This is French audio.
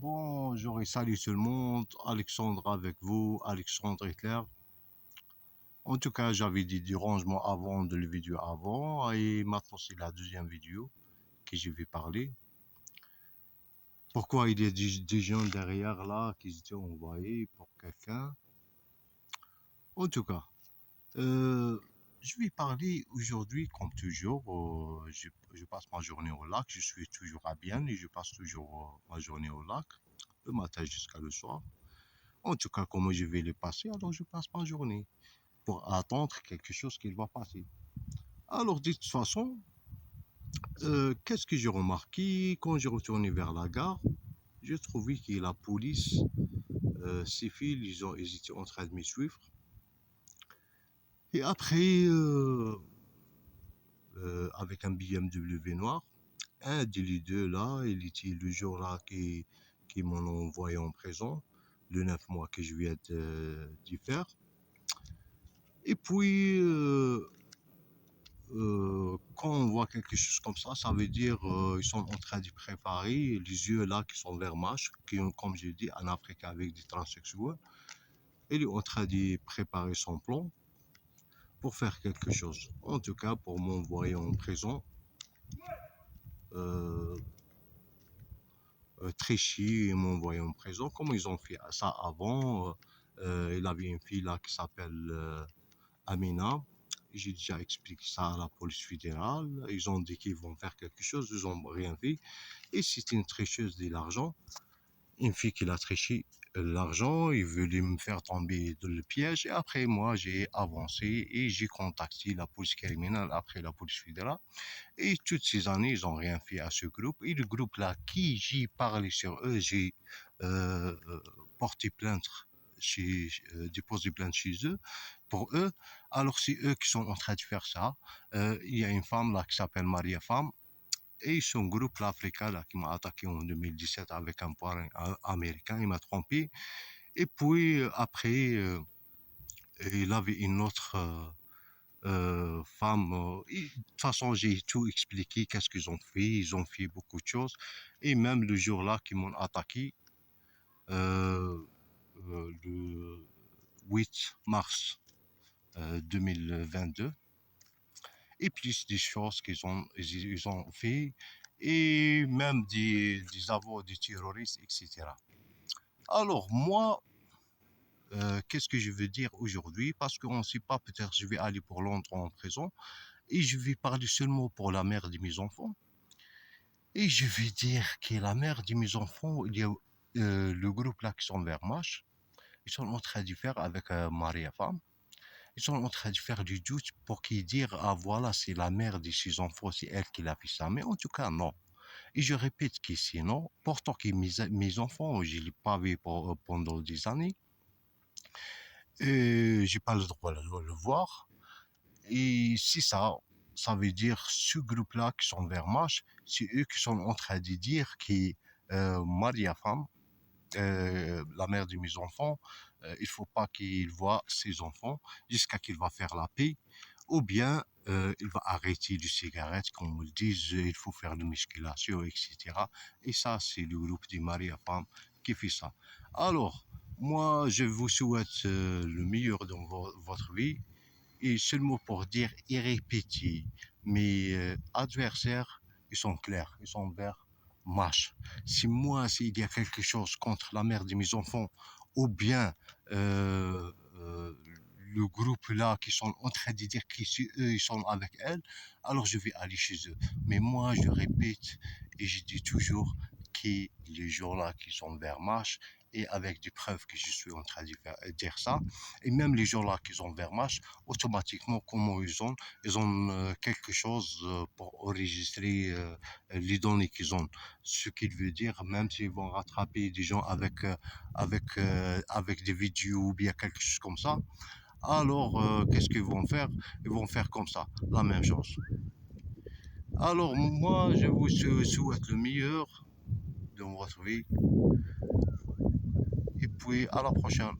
Bonjour et salut tout le monde, Alexandre avec vous, Alexandre Hitler. En tout cas, j'avais dit du rangement avant de la vidéo avant et maintenant c'est la deuxième vidéo que je vais parler. Pourquoi il y a des gens derrière là qui étaient envoyés pour quelqu'un. En tout cas, je vais parler aujourd'hui comme toujours. Je passe ma journée au lac, je suis toujours à Bienne et je passe toujours ma journée au lac, le matin jusqu'à le soir. En tout cas, comment je vais le passer, alors je passe ma journée pour attendre quelque chose qui va passer. Alors, de toute façon, qu'est-ce que j'ai remarqué quand j'ai retourné vers la gare? J'ai trouvé que la police, civile, ils étaient en train de me suivre. Et après, avec un BMW noir, un des deux là, il était le jour là qui m'ont envoyé en prison, le 9 mois que je viens d'y faire. Et puis, quand on voit quelque chose comme ça veut dire ils sont en train de préparer les yeux là qui sont vers Mâche, qui ont, comme je dis, un Africain avec des transsexuels. Il est en train de préparer son plan pour faire quelque chose. En tout cas, pour m'envoyer en prison, euh, tricher et m'envoyer en prison, comme ils ont fait ça avant. Il avait une fille là qui s'appelle Amina. J'ai déjà expliqué ça à la police fédérale. Ils ont dit qu'ils vont faire quelque chose, ils n'ont rien fait. Et c'est une tricheuse de l'argent. Une fille qui a triché l'argent, il voulait me faire tomber dans le piège. Et après, moi, j'ai avancé et j'ai contacté la police criminelle après la police fédérale. Et toutes ces années, ils n'ont rien fait à ce groupe. Et le groupe là, qui j'ai parlé sur eux, j'ai porté plainte déposer plainte chez eux, pour eux. Alors c'est eux qui sont en train de faire ça. Il y a une femme là qui s'appelle Maria Femme, et son groupe là, africain là, qui m'a attaqué en 2017 avec un poids américain, il m'a trompé. Et puis après, il avait une autre femme. De toute façon, j'ai tout expliqué, qu'est-ce qu'ils ont fait. Ils ont fait beaucoup de choses. Et même le jour-là qu'ils m'ont attaqué, le 8 mars 2022, et plus des choses ils ont fait, et même des aveux des terroristes, etc. Alors moi, qu'est-ce que je veux dire aujourd'hui? Parce qu'on ne sait pas, peut-être je vais aller pour longtemps en prison, et je vais parler seulement pour la mère de mes enfants. Et je vais dire que la mère de mes enfants, il y a le groupe là qui sont vers Mâche, ils sont en train de faire avec Maria Femme. Ils sont en train de faire du doute pour qu'ils disent ah voilà, c'est la mère de ses enfants, c'est elle qui l'a fait ça. Mais en tout cas, non. Et je répète que c'est non. Pourtant que mes enfants, je ne l'ai pas vu pendant des années. Et j'ai pas le droit de le voir. Et si ça veut dire ce groupe-là qui sont vers Mâche, c'est eux qui sont en train de dire que Maria Femme, la mère de mes enfants, il faut pas qu'il voit ses enfants jusqu'à qu'il va faire la paix, ou bien il va arrêter les cigarettes, comme on le dit, il faut faire de musculation, etc. Et ça, c'est le groupe de Maria Femme qui fait ça. Alors, moi, je vous souhaite le meilleur dans votre vie, et seulement pour dire et répéter, mes adversaires, ils sont clairs, ils sont verts, Mâche. Si moi, s'il y a quelque chose contre la mère de mes enfants, ou bien le groupe là qui sont en train de dire qu'eux ils sont avec elle, alors je vais aller chez eux. Mais moi, je répète et je dis toujours que les jours-là qui sont vers Mâche, et avec des preuves que je suis en train de dire ça, et même les gens-là qui sont vers Mâche, automatiquement, comment ils ont quelque chose pour enregistrer les données qu'ils ont. Ce qui veut dire, même s'ils vont rattraper des gens avec des vidéos ou bien quelque chose comme ça, alors qu'est-ce qu'ils vont faire? Ils vont faire comme ça, la même chose. Alors moi, je vous souhaite le meilleur dans votre vie, et puis à la prochaine.